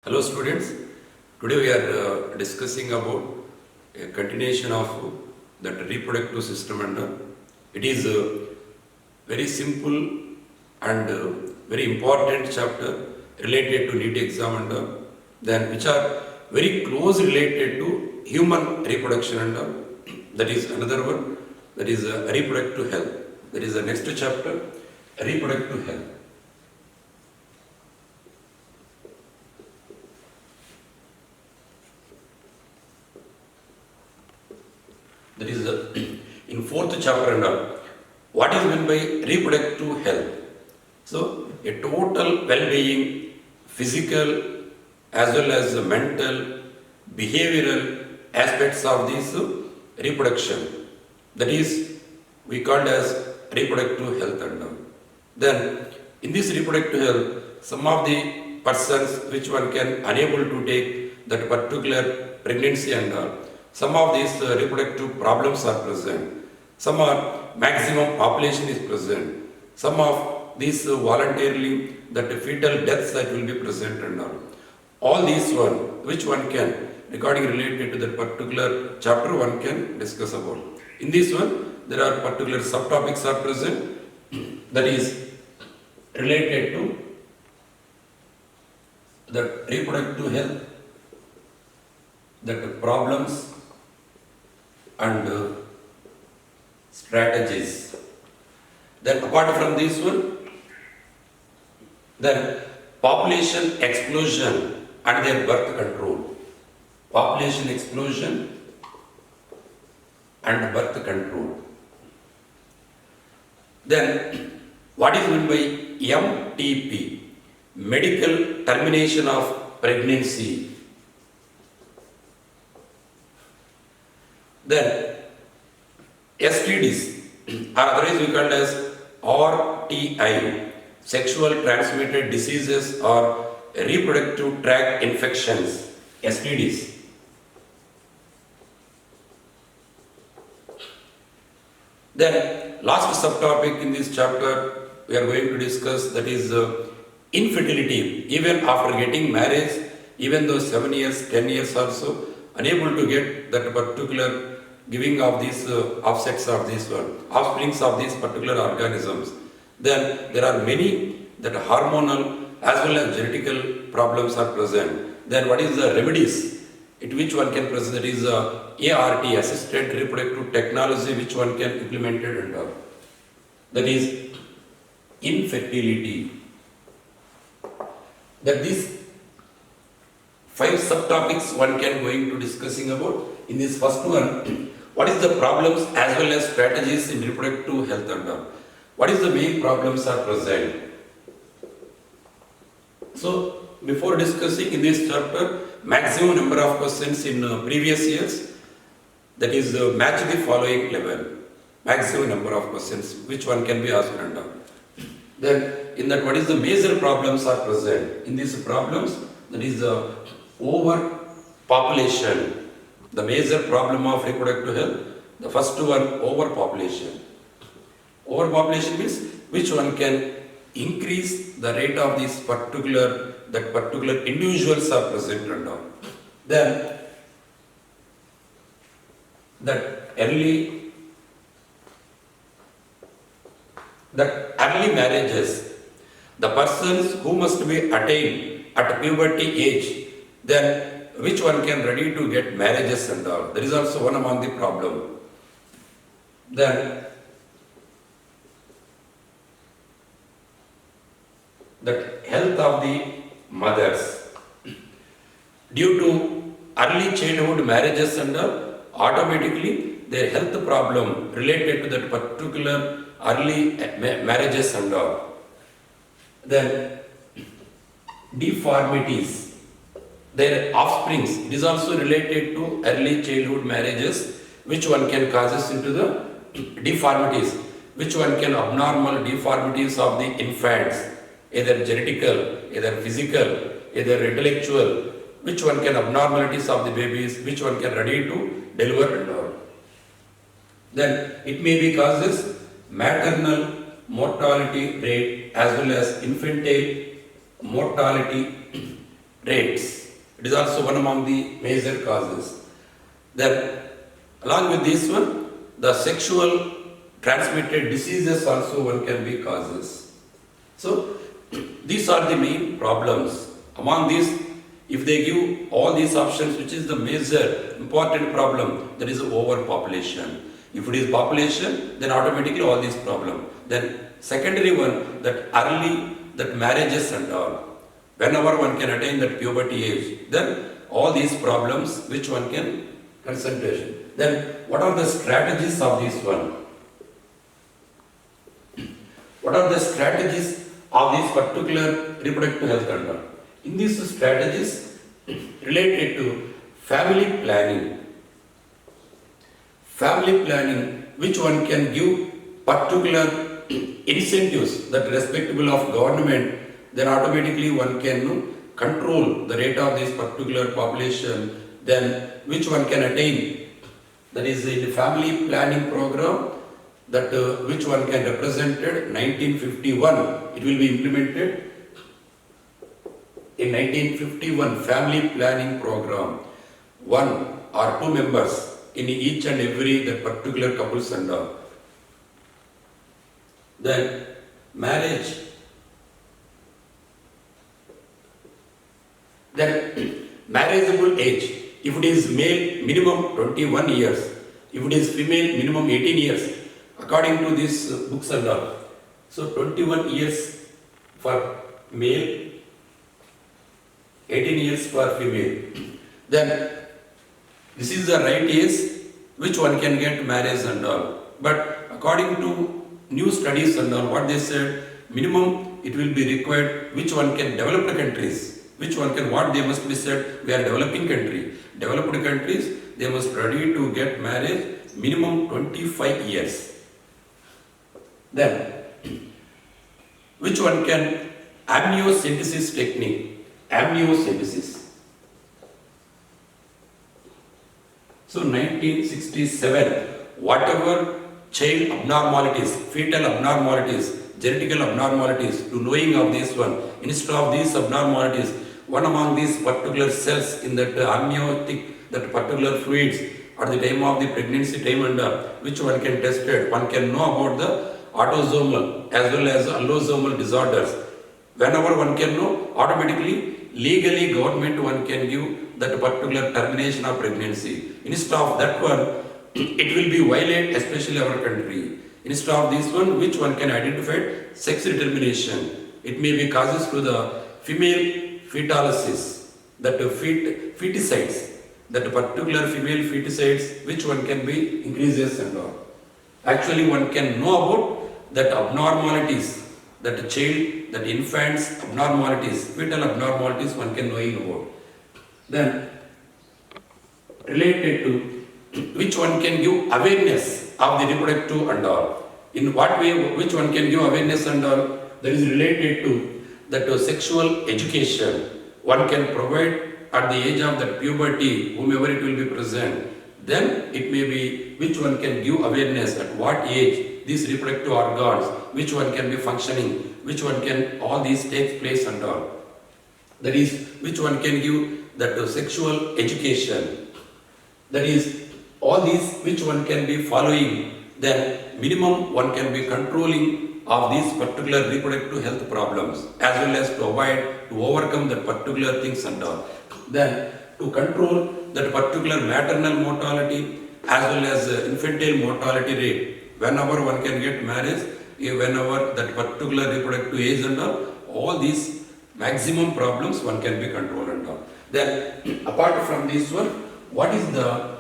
Hello students, today we are discussing about a continuation of that reproductive system and it is a very simple and very important chapter related to NEET exam and then which are very close related to human reproduction and that is another one, that is reproductive health. That is the next chapter, reproductive health. That is in fourth chapter and what is meant by reproductive health. So a total well-being, physical as well as mental, behavioral aspects of this reproduction. That is we called as reproductive health and then in this reproductive health, some of the persons which one can unable to take that particular pregnancy and some of these reproductive problems are present. Some are maximum population is present. Some of these voluntarily that fetal deaths that will be present and all these one, which one can regarding related to that particular chapter one can discuss about. In this one, there are particular subtopics are present that is related to the reproductive health, that problems and strategies. Then apart from this one, then population explosion and their birth control. Population explosion and birth control. Then what is meant by MTP? Medical termination of pregnancy. Then STDs or otherwise we call as RTI, sexual transmitted diseases or reproductive tract infections, STDs. Then last subtopic in this chapter we are going to discuss, that is infertility. Even after getting marriage, even though 7 years, 10 years also, unable to get that particular giving of these offsets of this one, offsprings of these particular organisms. Then there are many that hormonal as well as genetical problems are present. Then what is the remedies? Which one can present? That is ART, assisted reproductive technology, which one can implement it and that is infertility. That these 5 subtopics one can going to discussing about. In this first one, what is the problems as well as strategies in reproductive health and what is the main problems are present. So before discussing in this chapter, maximum number of questions in previous years, that is match the following level. Maximum number of questions which one can be asked and then in that what is the major problems are present. In these problems, that is overpopulation. The major problem of reproductive health, the first one, overpopulation. Overpopulation means which one can increase the rate of this particular individuals are present and all. Then that early marriages, the persons who must be attained at puberty age, then which one can ready to get marriages and all. There is also one among the problem. Then that health of the mothers due to early childhood marriages and all, automatically their health problem related to that particular early marriages and all. Then deformities, their offsprings, it is also related to early childhood marriages, which one can causes into the deformities, which one can abnormal deformities of the infants, either genetical, either physical, either intellectual, which one can abnormalities of the babies, which one can ready to deliver and all. Then it may be causes maternal mortality rate as well as infantile mortality rates. It is also one among the major causes. Then, along with this one, the sexual transmitted diseases also one can be causes. So, these are the main problems. Among these, if they give all these options, which is the major important problem, that is overpopulation. If it is population, then automatically all these problem. Then secondary one, that early, that marriages and all. Whenever one can attain that puberty age, then all these problems, which one can concentration. Then what are the strategies of this one? What are the strategies of this particular reproductive health control? In these strategies related to family planning, which one can give particular incentives that respectable of government, then automatically one can control the rate of this particular population, then which one can attain, that is in the family planning program, that which one can represented 1951, it will be implemented in 1951 family planning program. One or two members in each and every the particular couples and all. Then marriage. Then marriageable age. If it is male, minimum 21 years. If it is female, minimum 18 years. According to these books and all. So 21 years for male, 18 years for female. Then this is the right age which one can get marriage and all. But according to new studies and all, what they said, minimum it will be required which one can develop the countries. Which one can, what they must be said, we are developing country. Developed countries, they must ready to get marriage minimum 25 years. Then, which one can, amniocentesis technique, amniocentesis. So 1967, whatever child abnormalities, fetal abnormalities, genetical abnormalities, to knowing of this one, instead of these abnormalities, one among these particular cells in that amniotic, that particular fluids at the time of the pregnancy time and which one can test it, one can know about the autosomal as well as allosomal disorders. Whenever one can know, automatically, legally government one can give that particular termination of pregnancy. Instead of that one, it will be violate, especially our country. Instead of this one, which one can identify sex determination. It may be causes to the female fetalysis, that feticides, that particular female feticides, which one can be increases and all. Actually, one can know about that abnormalities, that child, that infants abnormalities, fetal abnormalities, one can know about. Then, related to which one can give awareness of the reproductive and all. In what way, which one can give awareness and all, that is related to that sexual education. One can provide at the age of that puberty, whomever it will be present. Then it may be which one can give awareness at what age these reproductive organs, which one can be functioning, which one can, all these take place and all. That is, which one can give that sexual education. That is, all these which one can be following, then minimum one can be controlling of these particular reproductive health problems, as well as to avoid, to overcome that particular things and all. Then to control that particular maternal mortality as well as infantile mortality rate. Whenever one can get marriage, whenever that particular reproductive age and all these maximum problems one can be controlled and all. Then apart from this one, what is the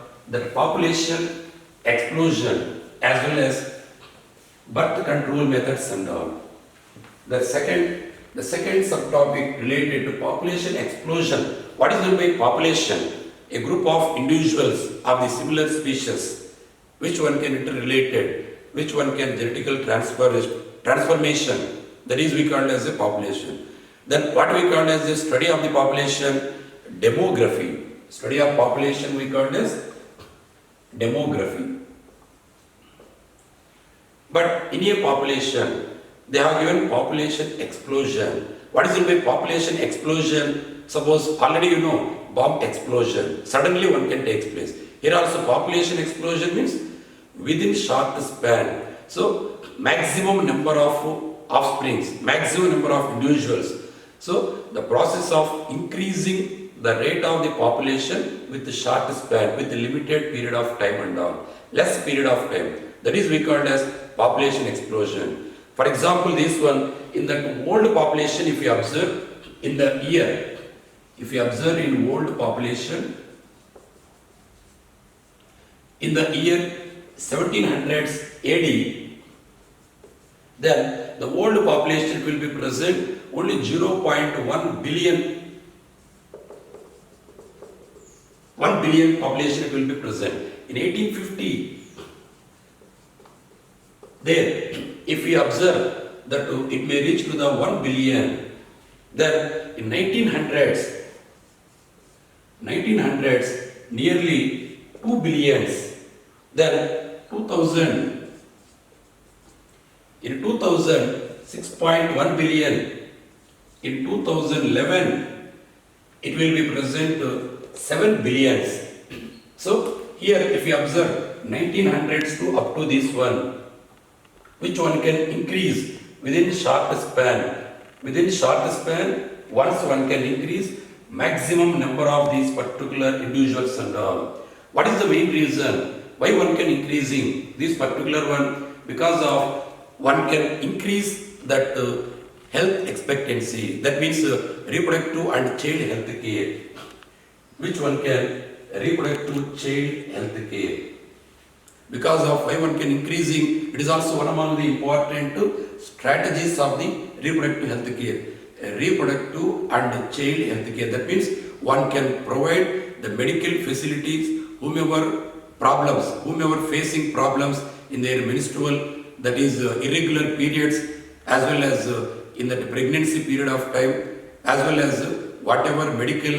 population explosion as well as birth control methods and all. The second subtopic related to population explosion. What is meant by population? A group of individuals of the similar species, which one can interrelated, which one can genetical transformation, that is we call as a population. Then what we call as the study of the population, demography. Study of population we call as demography. But in a population, they have given population explosion. What is it by population explosion? Suppose already you know bomb explosion. Suddenly one can take place. Here also population explosion means within short span. So maximum number of offsprings, maximum number of individuals. So the process of increasing the rate of the population with the short span, with the limited period of time and all, less period of time. That is we called as population explosion. For example, this one, in the old population, if you observe in the year, if you observe in old population, in the year 1700s AD, then the old population will be present only 0.1 billion, 1 billion population will be present. In 1850, there, if we observe that it may reach to the 1 billion, then in 1900s nearly 2 billions, then 2000, in 2000 6.1 billion, in 2011 it will be present to 7 billions. So here if you observe 1900s to up to this one, which one can increase within short span. Within short span, once one can increase maximum number of these particular individuals and all. What is the main reason why one can increasing this particular one? Because of one can increase that health expectancy. That means reproductive and child health care. Which one can reproductive child health care? Because of why one can increasing, it is also one among the important strategies of the reproductive health care. Reproductive and child health care. That means one can provide the medical facilities, whomever facing problems in their menstrual, that is irregular periods, as well as in the pregnancy period of time, as well as whatever medical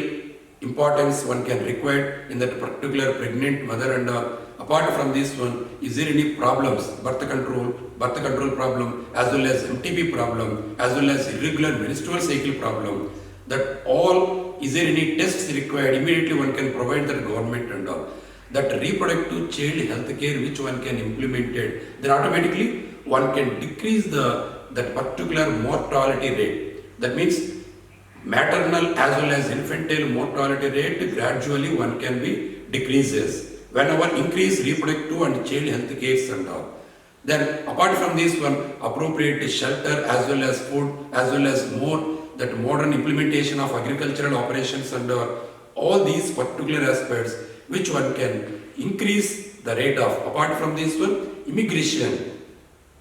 importance one can require in that particular pregnant mother and all. Apart from this one, is there any problems, birth control problem, as well as MTP problem, as well as irregular menstrual cycle problem, that all, is there any tests required, immediately one can provide the government and all. That reproductive child health care which one can implement it, then automatically one can decrease that particular mortality rate. That means maternal as well as infantile mortality rate gradually one can be decreases whenever increase reproductive and child health care and all. Then apart from this one, appropriate shelter as well as food, as well as more that modern implementation of agricultural operations and all these particular aspects which one can increase the rate of. Apart from this one, immigration,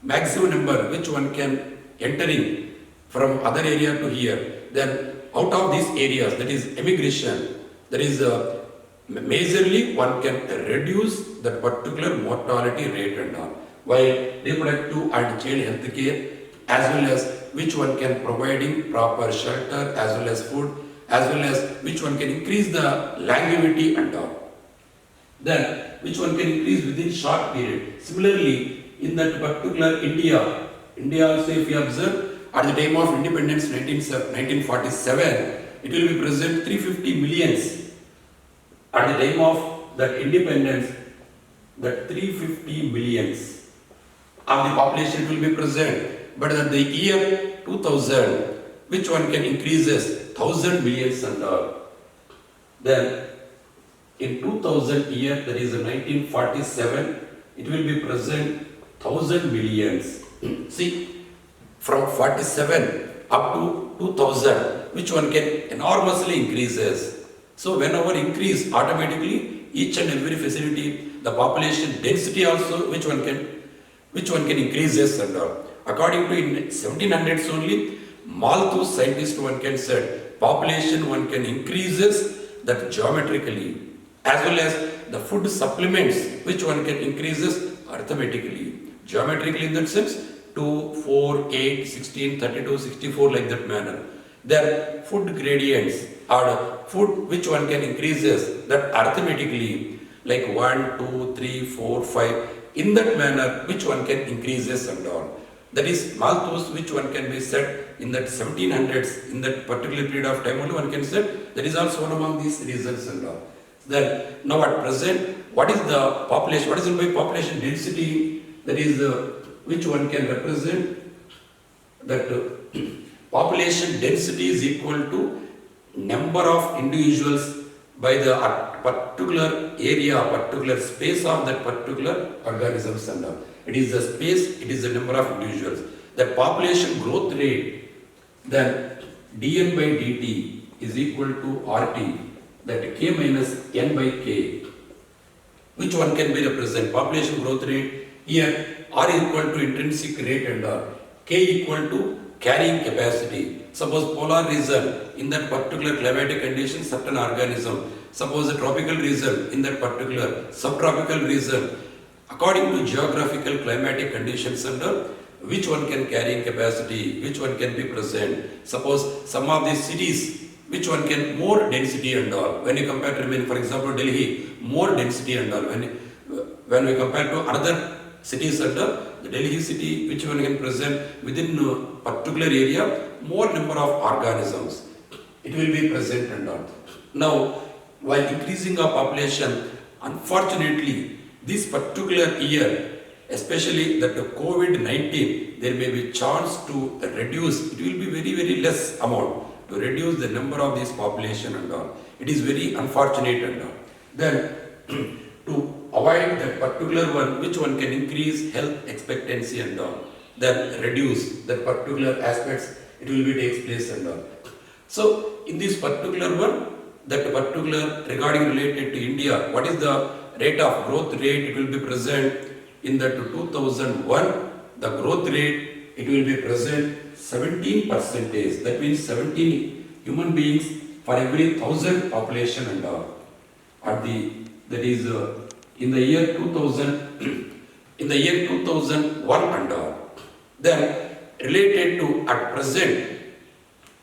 maximum number which one can entering from other area to here. Then out of these areas, that is immigration, that is majorly one can reduce that particular mortality rate and all. While reproductive and child health care, as well as which one can providing proper shelter, as well as food, as well as which one can increase the longevity and all. Then which one can increase within short period. Similarly, in that particular India also if you observe, at the time of independence 1947, it will be present 350 millions. At the time of that independence, that 350 millions of the population will be present. But at the year 2000, which one can increases 1000 millions and all. Then in 2000 year, that is 1947, it will be present 1000 millions. See, from 47 up to 2000, which one can enormously increases. So whenever increase, automatically each and every facility, the population density also, which one can increases and all. According to in 1700s only, Malthus scientist one can say population one can increases that geometrically, as well as the food supplements which one can increases arithmetically. Geometrically in that sense, 2, 4, 8, 16, 32, 64 like that manner. Then food gradients or food which one can increases that arithmetically like 1, 2, 3, 4, 5 in that manner which one can increases and all. That is malthus, which one can be said in that 1700s, in that particular period of time only one can say, that is also one among these reasons and all. Then now at present, what is the population, what is in by population density, that is which one can represent that population density is equal to number of individuals by the particular area, particular space of that particular organisms and all. It is the space, it is the number of individuals. The population growth rate, then dn by dt is equal to RT, that k minus n by k. Which one can be represented? Population growth rate, here R is equal to intrinsic rate and R, K equal to carrying capacity. Suppose polar region, in that particular climatic condition, certain organism. Suppose a tropical region, in that particular subtropical region, according to geographical climatic conditions under, which one can carrying capacity, which one can be present. Suppose some of these cities, which one can more density and all. When you compare to, for example, Delhi, more density and all. When we compare to another cities under, the Delhi city, which one can present within a particular area, more number of organisms, it will be present and all. Now, while increasing our population, unfortunately, this particular year, especially that the COVID-19, there may be chance to reduce, it will be very, very less amount to reduce the number of this population and all. It is very unfortunate and all. Then, to avoid that particular one, which one can increase health expectancy and all, then reduce that particular aspects, it will be takes place and all. So, in this particular one, that particular regarding related to India, what is the rate of growth rate, it will be present in that 2001, the growth rate, it will be present 17%. That means 17 human beings for every 1,000 population and all. At the, that is in the year 2000, in the year 2001 and all. Then related to at present,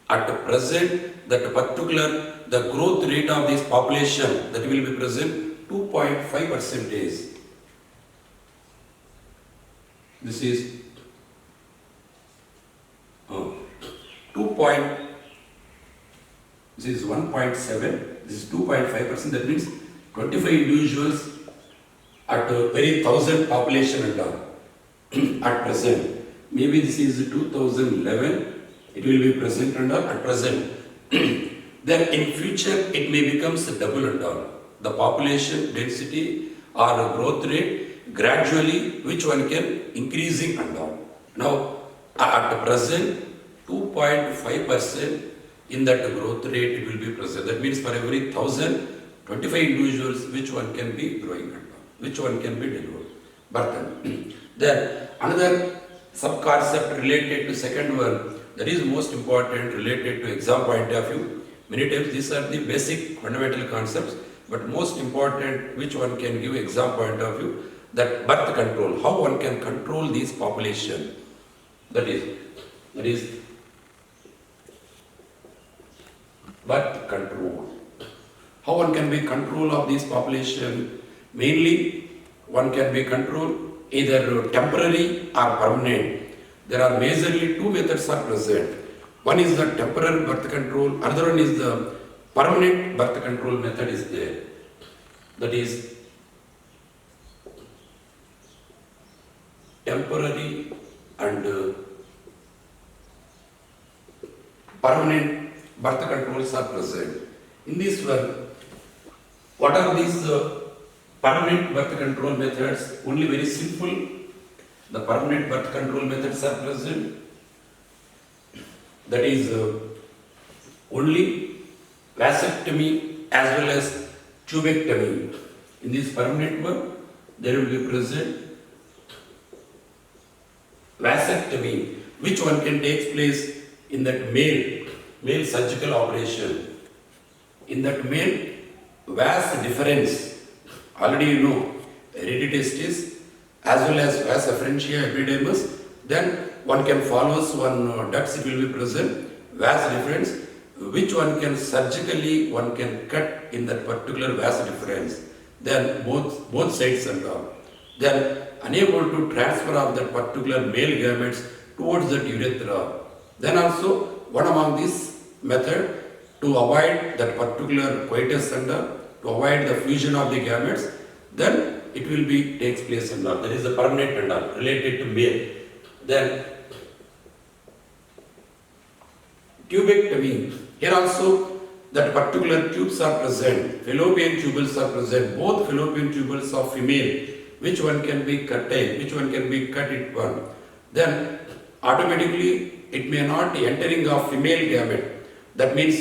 that particular, the growth rate of this population, that will be present 2.5%. This is 1.7, this is 1.7, this is 2.5%. That means 25 individuals at a very 1,000 population and all. At present. Maybe this is 2011, it will be present and all at present. Then in future, it may become double and all. The population density or growth rate gradually, which one can increasing and all. Now, at present, 2.5% in that growth rate it will be present. That means for every 1,000, 25 individuals, which one can be growing and all, which one can be delivered. But then another sub-concept related to second one, that is most important related to exam point of view. Many times these are the basic fundamental concepts, but most important, which one can give exam point of view, that birth control, how one can control this population. That is birth control. How one can be control of this population? Mainly, one can be control either temporary or permanent. There are majorly two methods are present. One is the temporary birth control, another one is the permanent birth control method is there. That is temporary and permanent birth controls are present. In this one, what are these permanent birth control methods? Only very simple. The permanent birth control methods are present. That is only vasectomy as well as tubectomy. In this permanent one, there will be present vasectomy, which one can take place in that male surgical operation. In that male, vas difference, already you know, hereditary as well as vas afferentia epidermis, then one can follow one ducts, it will be present, vas difference, which one can surgically, one can cut in that particular vas difference, then both sides and all. Then unable to transfer of that particular male gametes towards the urethra. Then also one among this method to avoid that particular coitus and to avoid the fusion of the gametes, then it will be takes place and all. That is the permanent and all related to male. Then tubectomy. Here also that particular tubes are present. Fallopian tubules are present. Both fallopian tubules of female. Which one can be cut? Which one can be cut it one? Then automatically it may not entering of female gamete. That means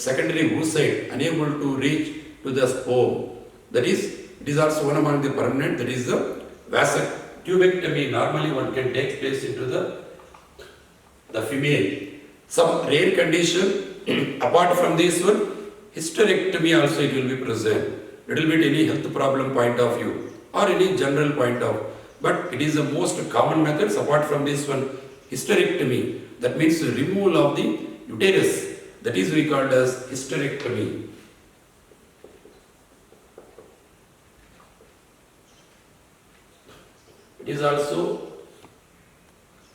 secondary oocyte unable to reach to the sperm. That is, it is also one among the permanent. That is the vasectomy. Normally one can take place into the female. Some rare condition apart from this one, hysterectomy also it will be present. Little bit any health problem point of view or any general point of, but it is the most common methods apart from this one, hysterectomy. That means the removal of the uterus. That is we called as hysterectomy. It is also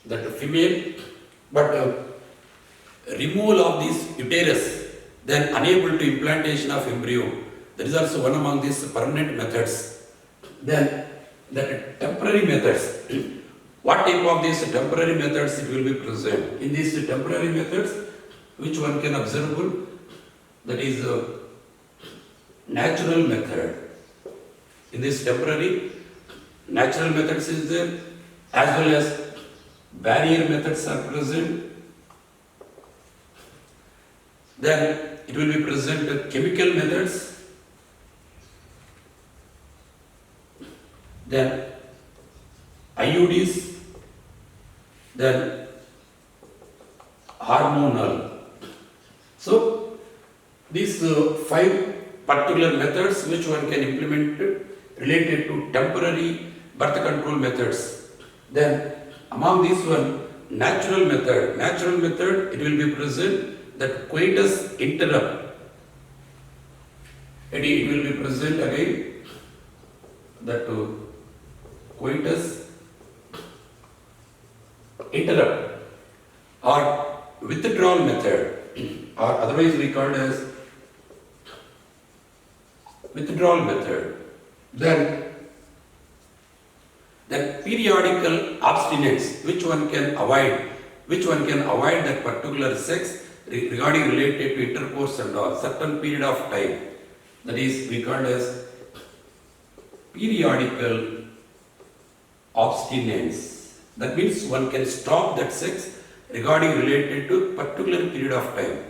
that female, but removal of this uterus, then unable to implantation of embryo. That is also one among these permanent methods. Then the temporary methods. What type of these temporary methods it will be present? In these temporary methods, which one can observable? That is a natural method. In this temporary, natural methods is there, as well as barrier methods are present. Then it will be present chemical methods. Then IUDs. Then hormonal. So these 5 particular methods which one can implement related to temporary birth control methods. Then among these one, natural method it will be present that coitus interrupt. It will be present again that coitus interrupt or withdrawal method, or otherwise we call as withdrawal method. Then periodical abstinence, which one can avoid that particular sex regarding related to intercourse and all certain period of time. That is we call as periodical abstinence. That means one can stop that sex regarding related to particular period of time.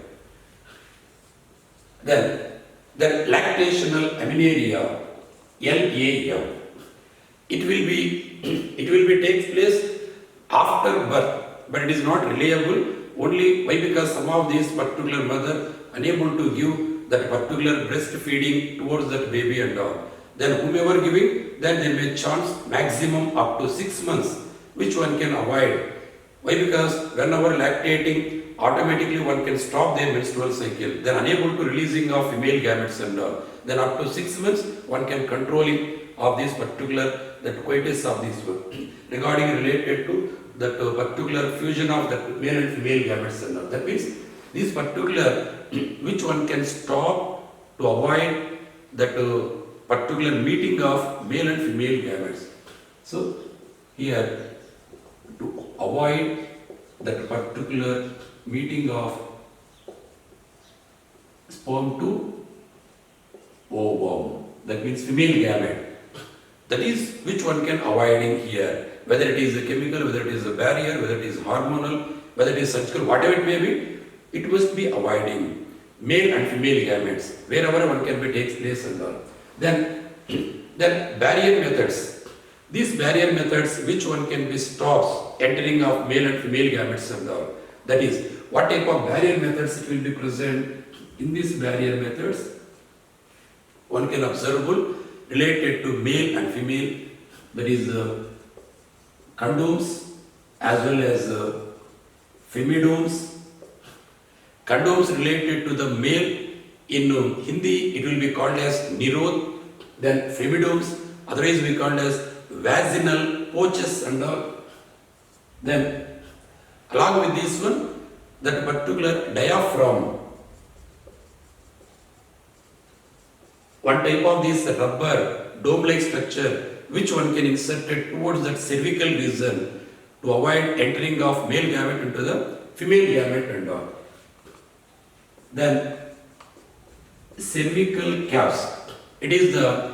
Then lactational amenorrhea, LAM. It will be takes place after birth, but it is not reliable. Only why? Because some of these particular mother unable to give that particular breastfeeding towards that baby and all. Then whomever giving, then there may chance maximum up to 6 months, which one can avoid. Why? Because whenever lactating, automatically one can stop their menstrual cycle. Then unable to releasing of female gametes and all. Then up to 6 months, one can controlling of this particular that coitus of this one regarding related to that particular fusion of that male and female gametes and all. That means this particular which one can stop to avoid that particular meeting of male and female gametes. So here to avoid that particular meeting of sperm to ovum, that means female gamete. That is which one can avoiding here, whether it is a chemical, whether it is a barrier, whether it is hormonal, whether it is surgical, whatever it may be, it must be avoiding male and female gametes wherever one can be takes place and all. Then barrier methods. These barrier methods, which one can be stops entering of male and female gametes and all. That is, what type of barrier methods it will be present in these barrier methods? One can observable related to male and female. That is condoms as well as femidoms. Condoms related to the male, in Hindi it will be called as nirod. Then femidoms, otherwise we called as vaginal pouches and all. Then Along with this one, that particular diaphragm, one type of this rubber dome-like structure, which one can insert it towards that cervical region to avoid entering of male gamete into the female gamete and all. Then cervical caps. It is the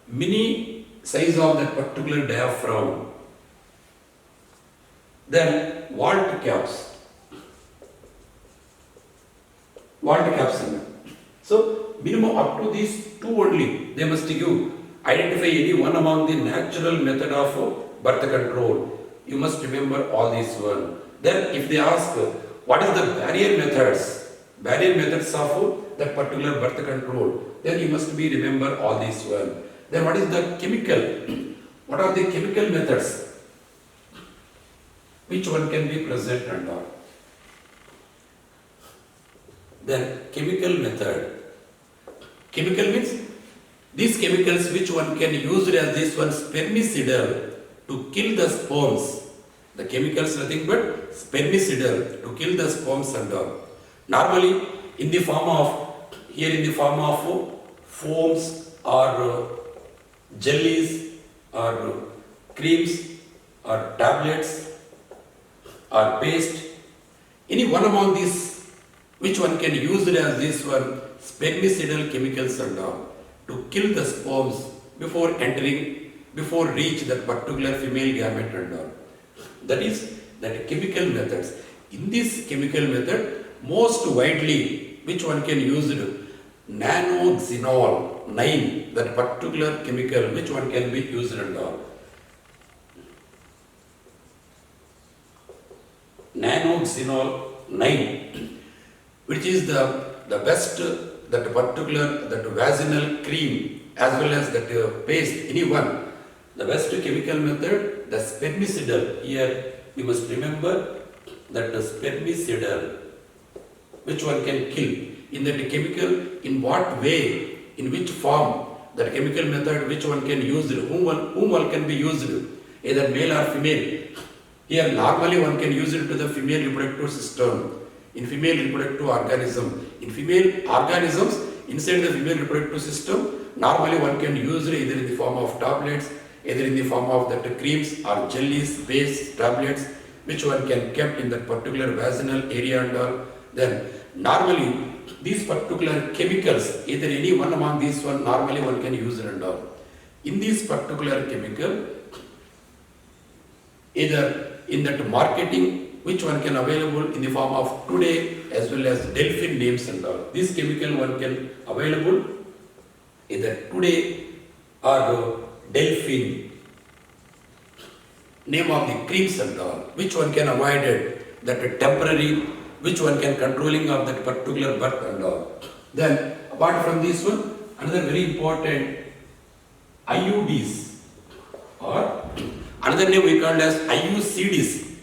mini size of that particular diaphragm. Then vault caps. Vault caps. So minimum up to these two only, they must give. Identify any one among the natural method of birth control. You must remember all these one. Then if they ask what is the barrier methods of that particular birth control, then you must be remember all these one. Then what is the chemical? What are the chemical methods? Which one can be present and all? Then chemical method. Chemical means these chemicals which one can use as this one spermicidal to kill the sperms. The chemicals nothing but spermicidal to kill the sperms and all. Normally in the form of foams or jellies or creams or tablets or paste. Any one among these which one can use it as this one spermicidal chemicals and all to kill the sperms before reach that particular female gamete and all. That is that chemical methods. In this chemical method, most widely which one can use it? Nanoxenol 9, that particular chemical which one can be used and all. Nanoxenol 9, which is the best, that particular, that vaginal cream as well as that paste, any one. The best chemical method, the spermicidal. Here you must remember that the spermicidal, which one can kill. In that chemical, in what way, in which form, that chemical method, which one can use it, whom one can be used, either male or female. Here normally one can use it to the female reproductive system, in female reproductive organism. In female organisms, inside the female reproductive system, normally one can use it either in the form of tablets, either in the form of that creams or jellies, paste, tablets, which one can kept in that particular vaginal area and all. Then normally these particular chemicals, either any one among these one, normally one can use it and all. In this particular chemical, either in that marketing, which one can available in the form of today as well as delphin names and all. This chemical one can available either today or delphin name of the creams and all, which one can avoid it, that temporary, which one can controlling of that particular birth and all. Then apart from this one, another very important IUDs, or another name we call as IUCDs,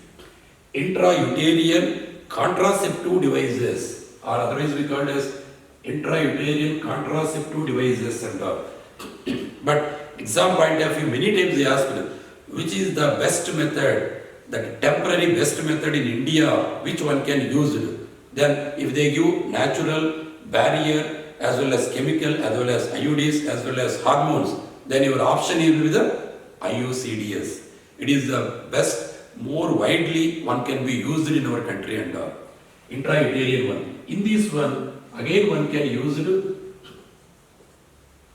intrauterine contraceptive devices, or otherwise we call as intrauterine contraceptive devices and all. But exam point of view, many times they ask which is the best method, that temporary best method in India, which one can use it. Then if they give natural, barrier, as well as chemical, as well as IUDs, as well as hormones, then your option will be the IUCDs. It is the best, more widely one can be used in our country and all. Intrauterine one. In this one, again one can use it,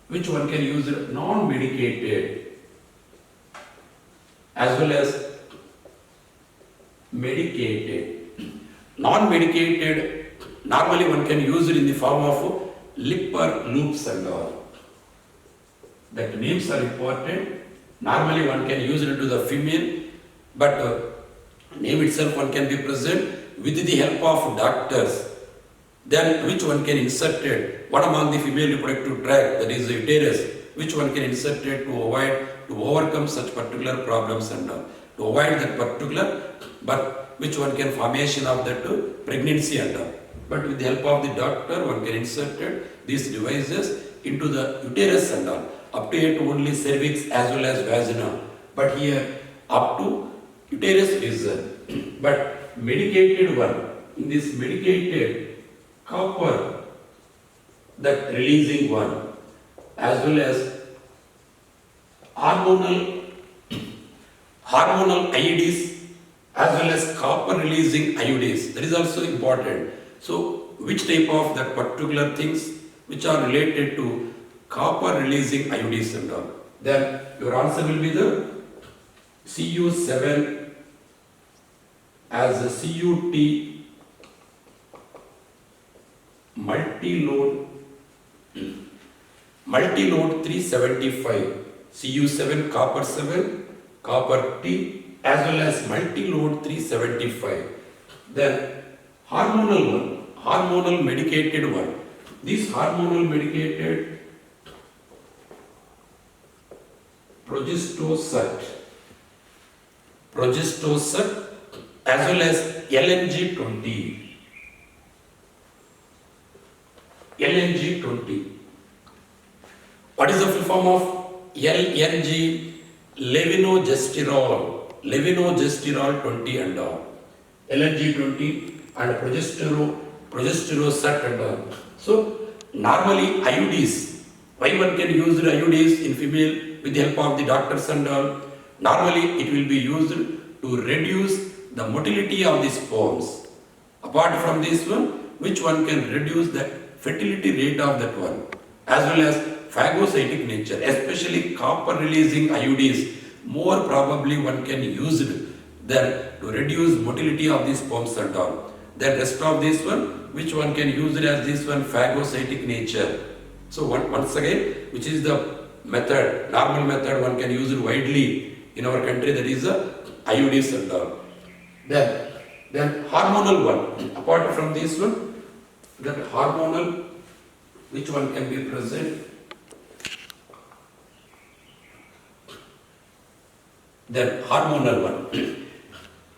which one can use it non-medicated as well as medicated. Non-medicated, normally one can use it in the form of lipper loops and all. That names are important. Normally one can use it to the female, but name itself one can be present with the help of doctors. Then which one can insert it? One among the female reproductive tract, that is the uterus, which one can insert it to avoid, to overcome such particular problems and all. To avoid that particular, but which one can formation of that pregnancy and all. But with the help of the doctor, one can insert it, these devices into the uterus and all. Up to here to only cervix as well as vagina. But here up to uterus region. But medicated one, in this medicated copper, that releasing one, as well as hormonal IUDs, as well as copper releasing IUDs. That is also important. So which type of that particular things which are related to copper releasing IUDs and all. Then your answer will be the Cu7 as a CUT multi-load 375, Cu7 copper 7, copper T, as well as multi-load 375. Then hormonal medicated one. This hormonal medicated progestoset as well as LNG20. What is the full form of LNG? Levonorgestrel 20 and all. LNG 20 and progesterosat and all. So normally IUDs, why one can use the IUDs in female with the help of the doctors and all? Normally it will be used to reduce the motility of the sperms. Apart from this one, which one can reduce the fertility rate of that one, as well as phagocytic nature, especially copper releasing IUDs, more probably one can use it than to reduce motility of the sperms and all. Then rest of this one, which one can use it as this one, phagocytic nature. So once again, which is the method, normal method, one can use it widely in our country, that is the IUDs and all. Then hormonal one, apart from this one, that hormonal, which one can be present? Then hormonal one.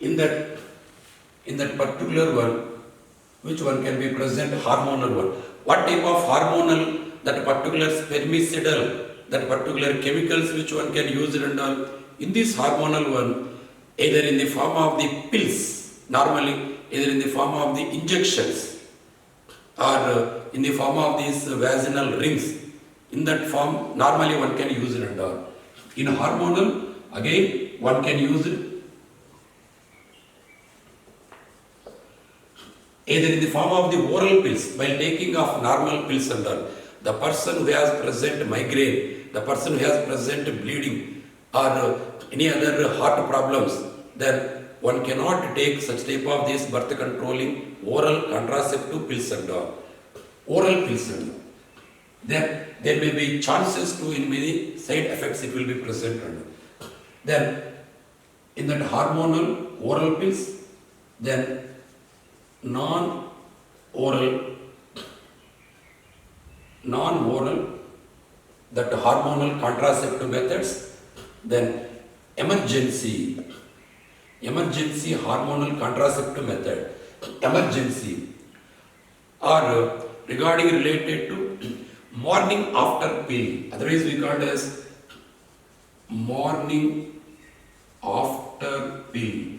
In that particular one, which one can be present? Hormonal one. What type of hormonal? That particular spermicidal, that particular chemicals which one can use it and all. In this hormonal one, either in the form of the pills, normally either in the form of the injections, or in the form of these vaginal rings. In that form, normally one can use it and all. In hormonal, again one can use it either in the form of the oral pills, while taking of normal pills and all. The person who has present migraine, the person who has present bleeding, or any other heart problems, then one cannot take such type of these birth controlling oral contraceptive pills and all. Oral pills and all. Then there may be chances to in many side effects it will be present and all. Then in that hormonal oral pills, then non-oral that hormonal contraceptive methods, then emergency hormonal contraceptive method, emergency, or regarding related to morning after pill, otherwise we call it as morning after pill,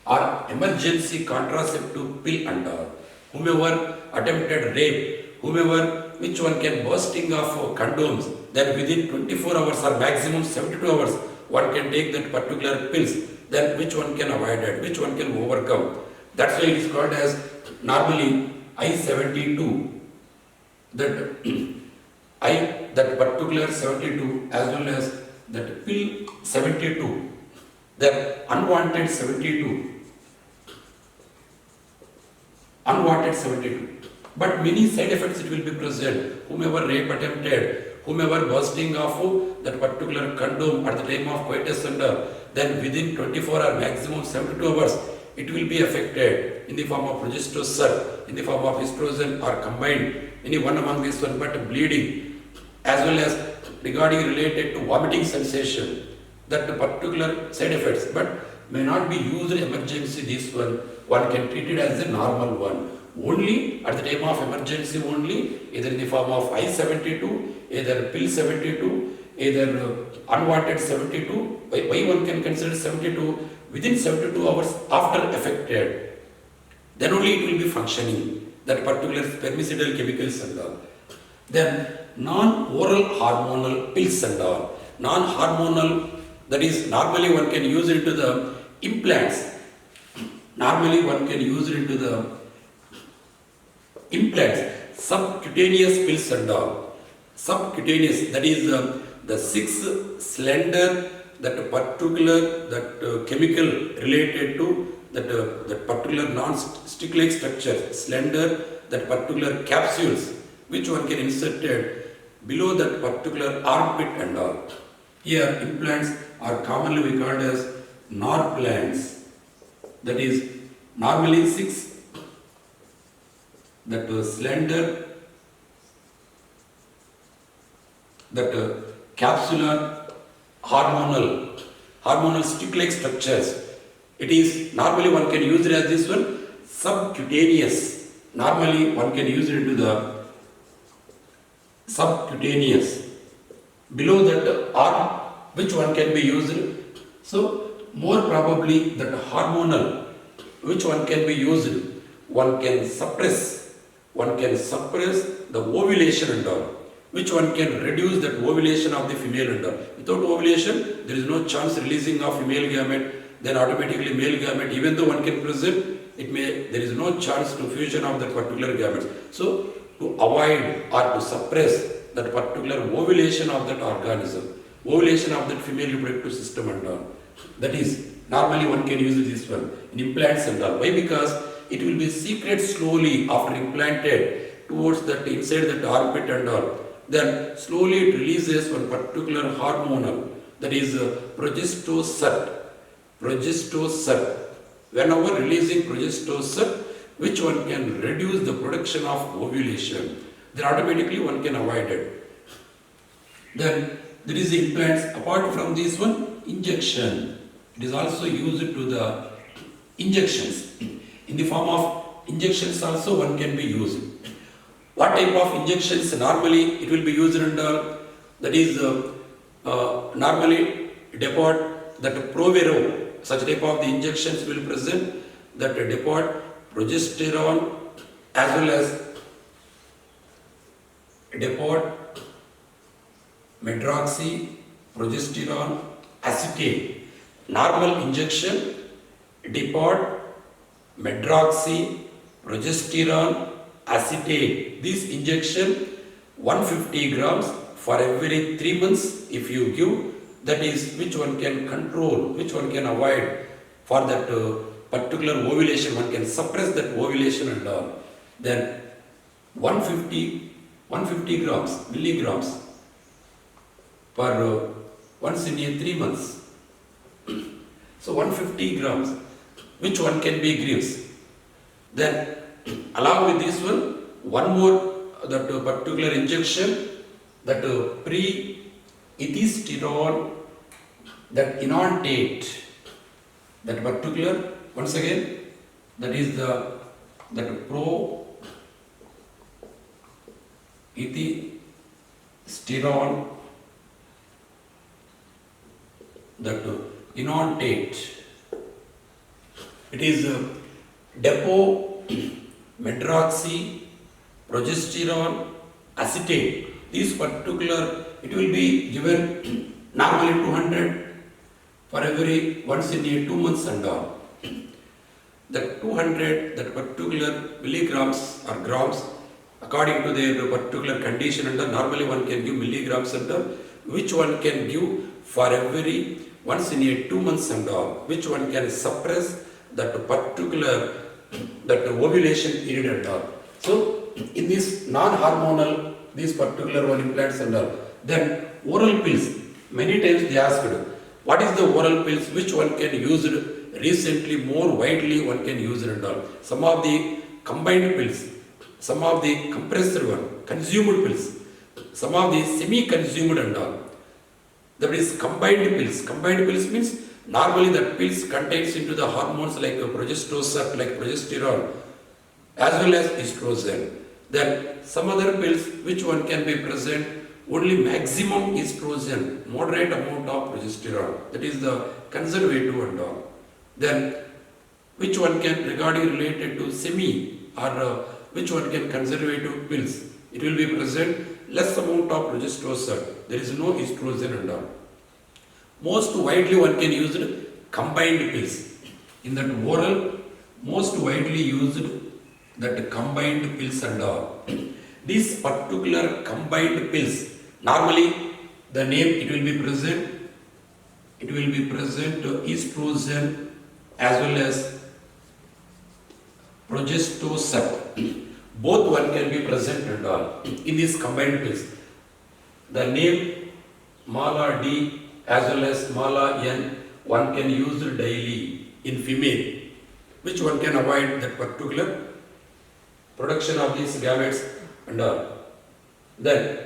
or emergency contraceptive pill and all. Whomever attempted rape, which one can bursting of condoms, then within 24 hours or maximum 72 hours, one can take that particular pills, then which one can avoid it, which one can overcome. That's why it is called as normally I-72, that particular 72 as well as that pill 72, that unwanted 72. But many side effects it will be present. Whomever rape attempted, whomever bursting of that particular condom at the time of coitus and then within 24 or maximum 72 hours, it will be affected in the form of progesterone, in the form of estrogen, or combined any one among these one, but bleeding, as well as regarding related to vomiting sensation, that particular side effects, but may not be used in emergency. This one can treat it as a normal one. Only at the time of emergency only, either in the form of I-72, either pill 72, either unwanted 72. Why one can consider 72? within 72 hours after affected, then only it will be functioning, that particular spermicidal chemicals and all. Then non-oral hormonal pills and all. Non-hormonal, that is normally one can use it into the implants. Normally one can use it into the implants, subcutaneous pills and all. Subcutaneous, that is the 6 slender, that particular, that chemical related to that particular non-stick-like structure, slender, that particular capsules, which one can insert it below that particular armpit and all. Here implants are commonly called as norplants, that is normally 6 that slender, that capsular hormonal stick-like structures. It is normally one can use it as this one, subcutaneous. Normally one can use it into the subcutaneous. Below that arm, which one can be used. So more probably that hormonal, which one can be used. One can suppress the ovulation and all. Which one can reduce that ovulation of the female and all. Without ovulation, there is no chance releasing of female gamete. Then automatically male gamete, even though one can present, there is no chance to fusion of that particular gamete. So to avoid or to suppress that particular ovulation of that organism, ovulation of that female reproductive system and all. That is, normally one can use this one in implants and all. Why? Because it will be secreted slowly after implanted towards that inside that armpit and all. Then slowly it releases one particular hormonal, that is progestocerate. Whenever releasing progestocerate, which one can reduce the production of ovulation, then automatically one can avoid it. Then there is implants. Apart from this one, injection. It is also used to the injections. In the form of injections also one can be used. What type of injections? Normally it will be used under, that is normally depot, that Provero, such type of the injections will present, that depot progesterone as well as depot medroxy progesterone acetate. Normal injection, depot medroxy progesterone acetate. This injection 150 grams for every 3 months if you give, that is which one can control, which one can avoid for that particular ovulation, one can suppress that ovulation and all. Then 150 grams, milligrams per once in a 3 months. So 150 grams, which one can be gives. Then along with this one more that particular injection, that pre-ethesterone, that inontate, that particular, once again, that is that pro-ethesterone, that inontate. It is depot medroxy progesterone acetate. This particular, it will be given normally 200 for every once in a 2 months and all. That 200, that particular milligrams or grams, according to their particular condition and all, normally one can give milligrams and all, which one can give for every once in a 2 months and all, which one can suppress that particular, that ovulation period and all. So in this non-hormonal, these particular one implants and all. Then oral pills, many times they asked, what is the oral pills, which one can use it recently, more widely one can use it and all. Some of the combined pills, some of the compressed one, consumed pills, some of the semi-consumed and all. That is combined pills. Combined pills means normally that pills contains into the hormones like progestocerate, like progesterone, as well as estrogen. Then some other pills, which one can be present, only maximum estrogen, moderate amount of progesterone. That is the conservative and all. Then which one can regarding related to semi or which one can conservative pills. It will be present less amount of progesterone. There is no estrogen and all. Most widely one can use combined pills. In that oral, most widely used that combined pills and all. These particular combined pills, normally the name it will be present estrogen as well as progesterone. Both one can be present and all in these combined pills. The name Mala D as well as Mala N one can use daily in female, which one can avoid that particular production of these gametes and all. Then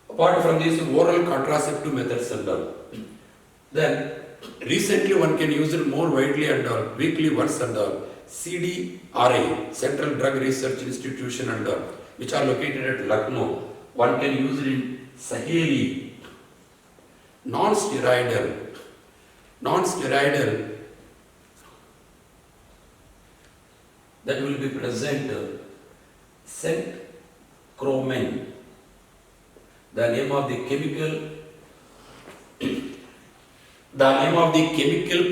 apart from these oral contraceptive methods and all, then recently one can use it more widely and all, weekly once and all, CDRI, Central Drug Research Institution and all, which are located at Lucknow. One can use it in Saheli, non-steroidal, that will be present, centchromen, the name of the chemical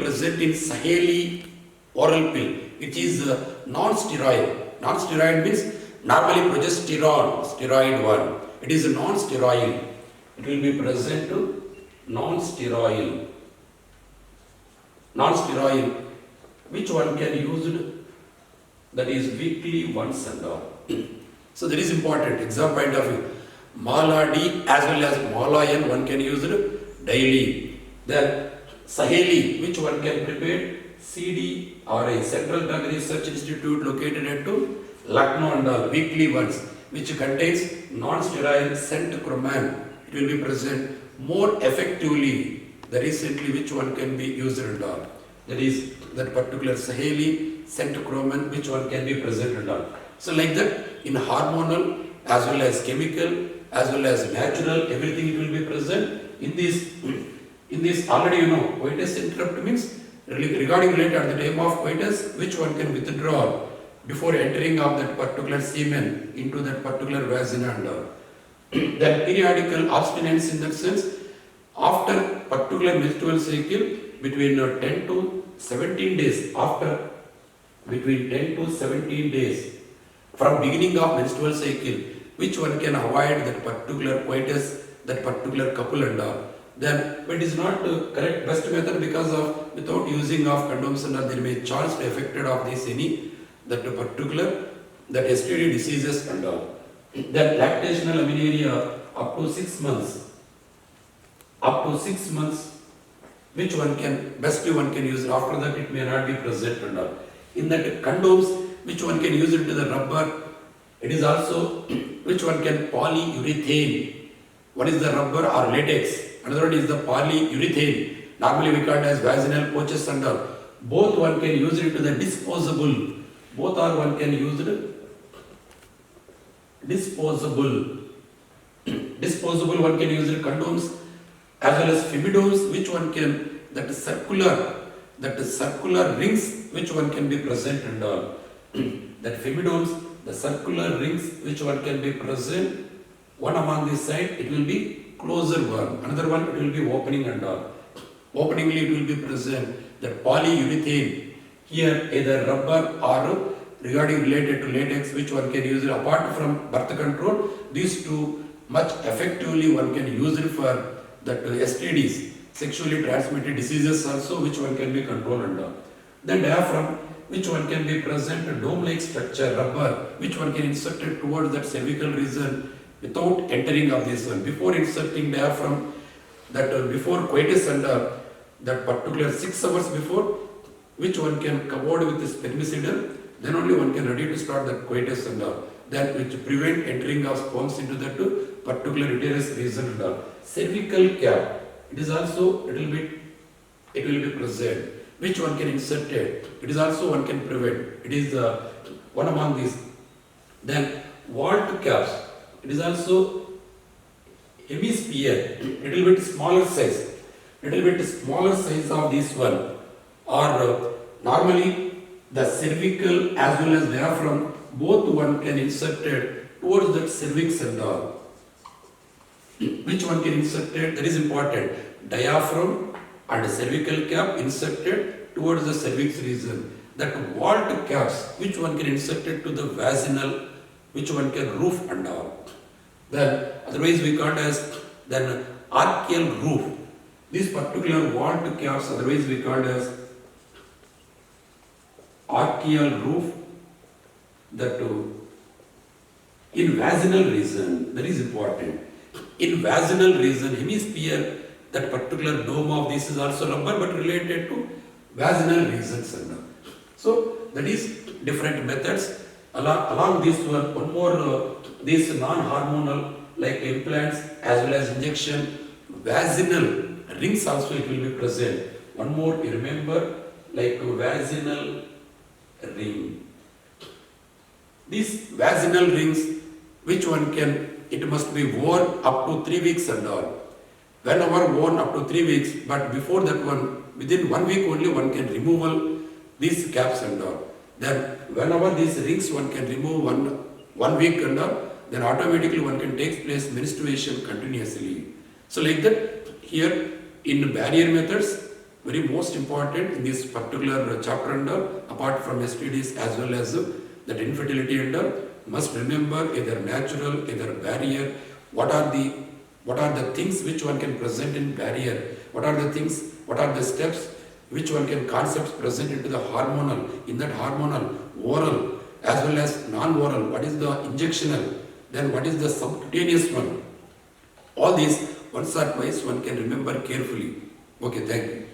present in Saheli oral pill, which is non-steroid. Non-steroid means normally progesterone, steroid one. It is non-steroid. It will be present to non-steroid. Non-steroid, which one can use it, that is weekly once and all. So that is important. Exam point of view. Mala D as well as Mala N one can use it daily. Then Saheli, which one can prepare? CDRI, Central Drug Research Institute located at Lucknow and all, weekly once, which contains non-steroid centchromen. It will be present more effectively. The recently which one can be used and all. That is that particular Saheli centchromen which one can be present and all. So like that in hormonal as well as chemical as well as natural, everything it will be present in this. In this already you know, coitus interrupt means regarding related at the time of coitus, which one can withdraw before entering of that particular semen into that particular vagina and all. Then periodical abstinence in that sense, after particular menstrual cycle between 10 to 17 days, after between 10 to 17 days from beginning of menstrual cycle, which one can avoid that particular coitus, that particular couple and all. Then, but it is not correct best method because of without using of condoms and all, there may chance to affected of this any that particular that STD diseases and all. Then lactational amenorrhea up to 6 months. Up to 6 months, which one can best one can use. After that, it may not be present and all. In that condoms, which one can use it to the rubber. It is also which one can polyurethane. One is the rubber or latex. Another one is the polyurethane. Normally we call it as vaginal pouches and all. Both one can use it to the disposable. Both are one can use it disposable. Disposable one can use it condoms as well as femidoms, which one can that circular rings which one can be present and all. That femidoms, the circular rings which one can be present. One among this side it will be closer one, another one it will be opening and all. Openingly it will be present that polyurethane. Here either rubber or regarding related to latex, which one can use it apart from birth control. These two much effectively one can use it for that STDs, sexually transmitted diseases also, which one can be controlled and all. Then diaphragm, which one can be present a dome-like structure, rubber, which one can insert it towards that cervical region without entering of this one. Before inserting diaphragm, that before coitus and that particular 6 hours before, which one can covered with this spermicidal, then only one can ready to start that coitus and that which prevent entering of sperms into that particular uterus region and all. Cervical cap, it is also little bit, it will be present. Which one can insert it? It is also one can prevent. It is one among these. Then vault caps, it is also hemisphere, little bit smaller size of this one. or normally the cervical as well as diaphragm, both one can insert it towards that cervix and all. Which one can insert it? That is important. Diaphragm and cervical cap inserted towards the cervix region. That vault caps, which one can insert it to the vaginal, which one can roof and all. Then otherwise we call as then archaeal roof. This particular vault caps otherwise we call as archaeal roof. That in vaginal region, that is important. In vaginal region, hemisphere, that particular dome of this is also rubber but related to vaginal regions. So that is different methods. Along this one more this non-hormonal like implants as well as injection, vaginal rings also it will be present. One more you remember like vaginal ring. These vaginal rings, which one can, it must be worn up to 3 weeks and all. Whenever worn up to 3 weeks, but before that one, within 1 week only one can remove these caps and all. Then whenever these rings one can remove one week and all, then automatically one can take place menstruation continuously. So like that, here in barrier methods, very most important in this particular chapter and all, apart from STDs as well as that infertility and all, must remember either natural, either barrier, what are the things which one can present in barrier, what are the things, what are the steps which one can concepts present into the hormonal, in that hormonal, oral as well as non-oral, what is the injectional, then what is the subcutaneous one. All these once or twice one can remember carefully. Okay, thank you.